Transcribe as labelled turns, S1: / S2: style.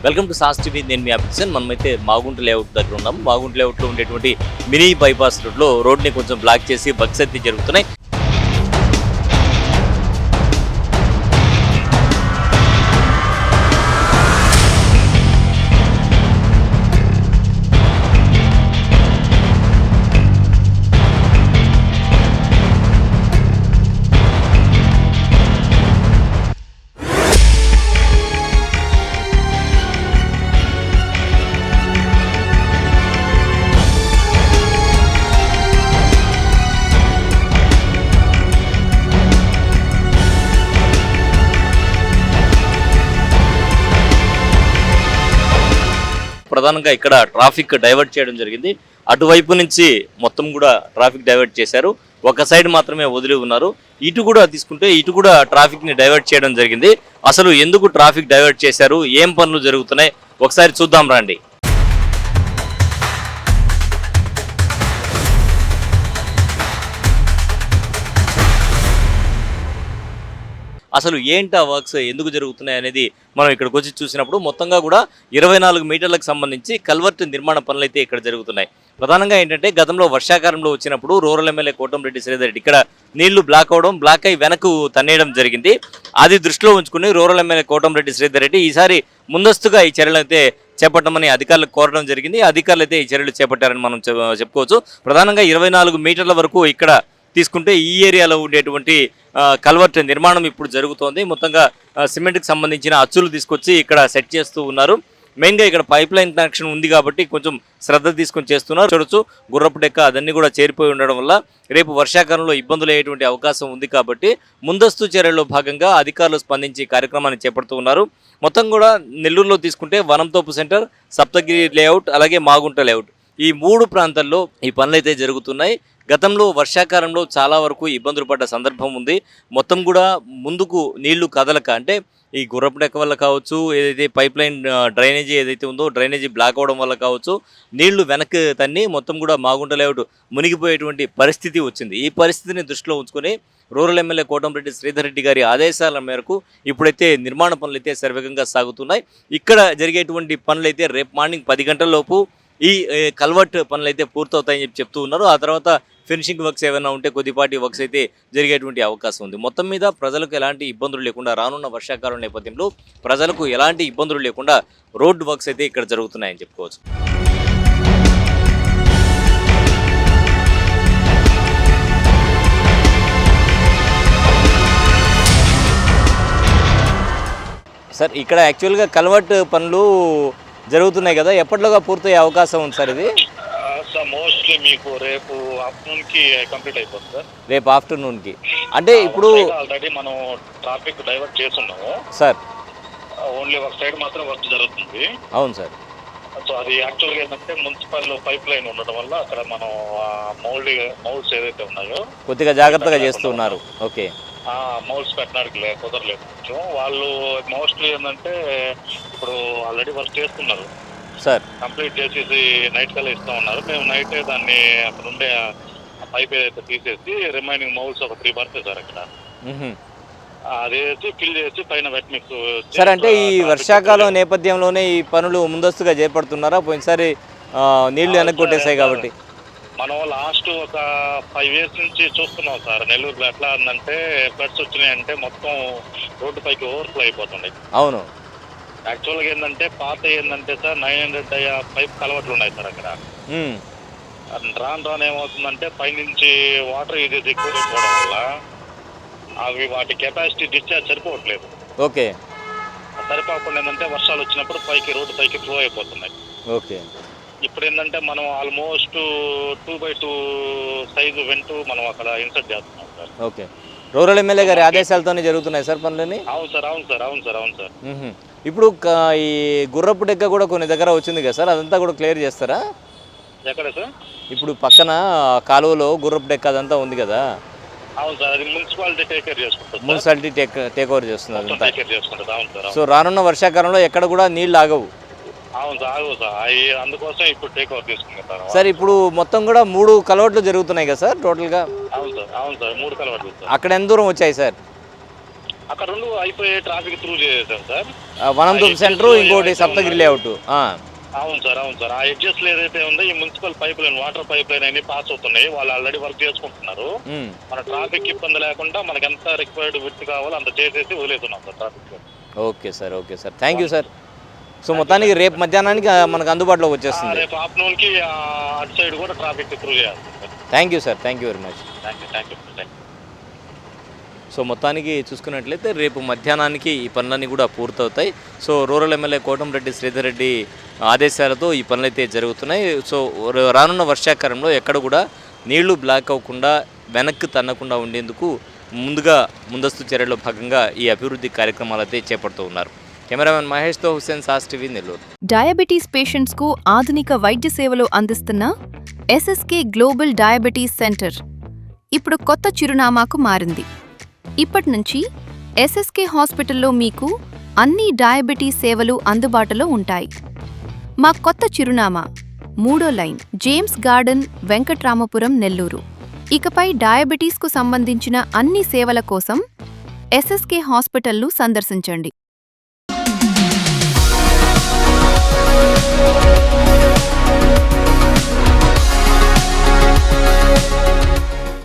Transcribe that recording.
S1: Welcome to sauce TV. నేను మీ అభిషన్. మనమైతే Magunta layout దగ్గర ఉన్నాం. మాగుంట లేఅవుట్లో ఉండేటువంటి మినీ బైపాస్ రోడ్లో రోడ్ని కొంచెం బ్లాక్ చేసి వర్క్స్ అయితే జరుగుతున్నాయి. ప్రధానంగా ఇక్కడ ట్రాఫిక్ డైవర్ట్ చేయడం జరిగింది. అటువైపు నుంచి మొత్తం కూడా ట్రాఫిక్ డైవర్ట్ చేశారు. ఒక సైడ్ మాత్రమే వదిలి ఉన్నారు. ఇటు కూడా తీసుకుంటే ఇటు కూడా ట్రాఫిక్ ని డైవర్ట్ చేయడం జరిగింది. అసలు ఎందుకు ట్రాఫిక్ డైవర్ట్ చేశారు, ఏం పనులు జరుగుతున్నాయి ఒకసారి చూద్దాం రండి. అసలు ఏంటి ఆ వర్క్స్ ఎందుకు జరుగుతున్నాయి అనేది మనం ఇక్కడికి వచ్చి చూసినప్పుడు మొత్తంగా కూడా 24 మీటర్లకు సంబంధించి కల్వర్ట్ నిర్మాణ పనులు అయితే ఇక్కడ జరుగుతున్నాయి. ప్రధానంగా ఏంటంటే గతంలో వర్షాకాలంలో వచ్చినప్పుడు రూరల్ ఎమ్మెల్యే కోటంరెడ్డి శ్రీధర్ రెడ్డి ఇక్కడ నీళ్లు బ్లాక్ అయి వెనక్కు తన్నేయడం జరిగింది. అది దృష్టిలో ఉంచుకుని రూరల్ ఎమ్మెల్యే కోటంరెడ్డి శ్రీధర్ రెడ్డి ఈసారి ముందస్తుగా ఈ చర్యలు అయితే చేపట్టమని అధికారులకు కోరడం జరిగింది. అధికారులు అయితే ఈ చర్యలు చేపట్టారని మనం చెప్పుకోవచ్చు. ప్రధానంగా 24 మీటర్ల వరకు ఇక్కడ తీసుకుంటే ఈ ఏరియాలో ఉండేటువంటి కల్వర్ట్ నిర్మాణం ఇప్పుడు జరుగుతోంది. మొత్తంగా సిమెంట్కి సంబంధించిన అచ్చులు తీసుకొచ్చి ఇక్కడ సెట్ చేస్తూ ఉన్నారు. మెయిన్గా ఇక్కడ పైప్ లైన్ కనెక్షన్ ఉంది కాబట్టి కొంచెం శ్రద్ధ తీసుకొని చేస్తున్నారు. చూడొచ్చు గుర్రపు డెక్క అదన్నీ కూడా చేరిపోయి ఉండడం వల్ల రేపు వర్షాకాలంలో ఇబ్బందులు అయ్యేటువంటి అవకాశం ఉంది కాబట్టి ముందస్తు చర్యల్లో భాగంగా అధికారులు స్పందించి కార్యక్రమాన్ని చేపడుతూ ఉన్నారు. మొత్తం కూడా నెల్లూరులో తీసుకుంటే వనంతోపు సెంటర్, సప్తగిరి లేఅవుట్, అలాగే మాగుంట లేఅవుట్, ఈ 3 ప్రాంతాల్లో ఈ పనులు అయితే జరుగుతున్నాయి. గతంలో వర్షాకాలంలో చాలా వరకు ఇబ్బందులు పడ్డ సందర్భం ఉంది. మొత్తం కూడా ముందుకు నీళ్లు కదలక, అంటే ఈ గుర్రపు డెక్క వల్ల కావచ్చు, ఏదైతే పైప్ లైన్ డ్రైనేజీ ఏదైతే ఉందో డ్రైనేజీ బ్లాక్ అవడం వల్ల కావచ్చు, నీళ్లు వెనక్కి తన్ని మొత్తం కూడా మాగుంట లేఅవుట్ మునిగిపోయేటువంటి పరిస్థితి వచ్చింది. ఈ పరిస్థితిని దృష్టిలో ఉంచుకొని రూరల్ ఎమ్మెల్యే కోటంరెడ్డి శ్రీధర్ రెడ్డి గారి ఆదేశాల మేరకు ఇప్పుడైతే నిర్మాణ పనులు అయితే శరవేగంగా సాగుతున్నాయి. ఇక్కడ జరిగేటువంటి పనులు అయితే రేపు మార్నింగ్ 10 గంటల లోపు ఈ కల్వర్ట్ పనులు అయితే పూర్తవుతాయని చెప్తూ ఉన్నారు. ఆ తర్వాత ఫినిషింగ్ వర్క్స్ ఏమైనా ఉంటే కొద్దిపాటి వర్క్స్ అయితే జరిగేటువంటి అవకాశం ఉంది. మొత్తం మీద ప్రజలకు ఎలాంటి ఇబ్బందులు లేకుండా, రానున్న వర్షాకాలం నేపథ్యంలో ప్రజలకు ఎలాంటి ఇబ్బందులు లేకుండా రోడ్ వర్క్స్ అయితే ఇక్కడ జరుగుతున్నాయని చెప్పుకోవచ్చు. సార్ ఇక్కడ యాక్చువల్గా కల్వర్ట్ పనులు జరుగుతున్నాయి కదా, ఎప్పటిలోగా పూర్తయ్యే అవకాశం ఉంది సార్? ఇది
S2: సార్ మోస్ట్లీ మీకు రేపు ఆఫ్టర్నూన్కి కంప్లీట్ అయిపోతుంది సార్.
S1: రేపు ఆఫ్టర్నూన్కి అంటే ఇప్పుడు
S2: ఆల్రెడీ మనం ట్రాఫిక్ డైవర్ట్ చేస్తున్నాము
S1: సార్.
S2: ఓన్లీ ఒక సైడ్ మాత్రం వర్క్ జరుగుతుంది.
S1: అవును సార్.
S2: సో అది యాక్చువల్గా ఏంటంటే మున్సిపల్ పైప్ లైన్ ఉండడం వల్ల అక్కడ మనం మౌల్స్ ఏదైతే ఉన్నాయో
S1: కొద్దిగా జాగ్రత్తగా చేస్తున్నారు. ఓకే,
S2: మౌల్స్ పెట్టడానికి కుదరలేదు. కొంచెం వాళ్ళు మోస్ట్లీ ఏంటంటే ఇప్పుడు ఆల్రెడీ వర్క్ చేస్తున్నారు
S1: సార్.
S2: కంప్లీట్ చేసేసి నైట్ కల్లా ఇస్తూ ఉన్నారు. మేము నైటే దాన్ని అక్కడ ఉండే పైప్ ఏదైతే తీసేసి రిమైనింగ్ మౌల్స్ ఒక 3 పడుతుంది సార్ అక్కడ. అదేసి ఫిల్ చేసి పైన వెట్ మిక్స్
S1: సార్. అంటే ఈ వర్షాకాలం నేపథ్యంలోనే ఈ పనులు ముందస్తుగా చేపడుతున్నారా? పోయినసారి నీళ్లు వెనక్కి కొట్టేశాయి కాబట్టి.
S2: మనం లాస్ట్ ఒక 5 years నుంచి చూస్తున్నాం సార్. నెల్లూరులో ఎట్లా ఉందంటే ఫ్లడ్స్ వచ్చినాయంటే మొత్తం రోడ్డు పైకి ఓవర్ఫ్లో అయిపోతుంది.
S1: అవును.
S2: యాక్చువల్గా ఏంటంటే పాత ఏంటంటే సార్ 900 పైప్ కలవట్లు ఉన్నాయి సార్ అక్కడ. రాను ఏమవుతుందంటే పైనుంచి వాటర్ ఇది ఎక్కువ అయిపోవడం వల్ల అవి వాటి కెపాసిటీ డిశ్చార్జ్ సరిపోవట్లేదు.
S1: ఓకే.
S2: సరిపోకుండా ఏంటంటే వర్షాలు వచ్చినప్పుడు రోడ్డు పైకి ఫ్లో అయిపోతున్నాయి.
S1: ఓకే.
S2: ఇప్పుడు ఏంటంటే మనం ఆల్మోస్ట్ 2x2 సైజు వెంటూ మనం అక్కడ ఇన్సర్ట్ చేస్తున్నాం సార్.
S1: ఓకే. రూరల్ ఎమ్మెల్యే గారి ఆదేశాలతోనే జరుగుతున్నాయి సార్ పనులని?
S2: అవును సార్, అవును సార్, అవును సార్, అవును సార్.
S1: ఇప్పుడు ఈ గుర్రపు డెక్క కూడా కొన్ని దగ్గర వచ్చింది కదా సార్, అదంతా కూడా క్లియర్ చేస్తారా?
S2: ఎక్కడ సార్?
S1: ఇప్పుడు పక్కన కాలువలో గుర్రపు డెక్క అదంతా ఉంది కదా.
S2: అవును సార్, అది మున్సిపాలిటీ టేక్ కేర్ చేసుకుంటుంది.
S1: మున్సిపాలిటీ టేక్ ఓవర్ చేస్తుంది అదంతా.
S2: అవును సార్.
S1: సో రానున్న వర్షాకాలంలో ఎక్కడ కూడా నీళ్ళు ఆగవు.
S2: అవును సార్, ఆగవు సార్. అందుకోసం ఇప్పుడు టేక్ ఓవర్ తీసుకుంటారు
S1: సార్. ఇప్పుడు మొత్తం కూడా 3 కలవట్లు జరుగుతున్నాయి కదా సార్ టోటల్గా?
S2: అవును సార్, అవును సార్, 3 కలవట్లు.
S1: అక్కడ ఎంత దూరం వచ్చాయి సార్?
S2: అక్కడ 2 అయిపోయి ట్రాఫిక్ త్రూ చేసాం సార్.
S1: వనందుర్గ్ సెంటర్, ఇంకోటి సప్తగిరి లేఅవుట్.
S2: అవును సార్. ఆ ఎడ్జెస్ ఏదైతే ఉందో ఈ municipal pipe line, water pipe line అన్ని పాస్ అవుతున్నాయి. వాళ్ళు ఆల్రెడీ వర్క్ చేసుకుంటున్నారు. మన ట్రాఫిక్ ఇబ్బంది లేకుండా మనకి ఎంత రిక్వైర్డ్ విత్ కావాలో అంత చేసేసి వదిలేస్తున్నాం sir traffic.
S1: Okay sir, thank you sir. So మొత్తానికి రేపు మధ్యాహ్నానికి మనకు అందుబాటులోకి వచ్చేస్తుంది.
S2: రేపు ఆఫ్టర్నూన్కి అటు సైడ్ కూడా ట్రాఫిక్ త్రూ చేయాలి.
S1: Thank you sir, thank you very much.
S2: Thank you.
S1: So మొత్తానికి చూసుకున్నట్లయితే రేపు మధ్యాహ్నానికి ఈ పనులన్నీ కూడా పూర్తవుతాయి. So rural MLA Kotamreddy Sridhar Reddy ఆదేశాలతో ఈ పనులైతే జరుగుతున్నాయి. సో రానున్న వర్షాకాలంలో ఎక్కడ కూడా నీళ్లు బ్లాక్ అవ్వకుండా వెనక్కి తన్నకుండా ఉండేందుకు ముందస్తు చర్యల్లో భాగంగా ఈ అభివృద్ధి కార్యక్రమాలు అయితే చేపడుతూ ఉన్నారు. కెమెరామెన్ మహేష్తో హుస్సేన్, సాస్ టీవీ, నెల్లూరు.
S3: డయాబెటీస్ పేషెంట్స్కు ఆధునిక వైద్య సేవలు అందిస్తున్న ఎస్ఎస్కే గ్లోబల్ డయాబెటీస్ సెంటర్ ఇప్పుడు కొత్త చిరునామాకు మారింది. ఇప్పటి నుంచి ఎస్ఎస్కే హాస్పిటల్లో మీకు అన్ని డయాబెటీస్ సేవలు అందుబాటులో ఉంటాయి. మా కొత్త చిరునామా 3వ line, James garden, Venkatramapuram, Nellore. ఇకపై డయాబెటీస్కు సంబంధించిన అన్ని సేవల కోసం ఎస్ఎస్కే హాస్పిటల్ను సందర్శించండి.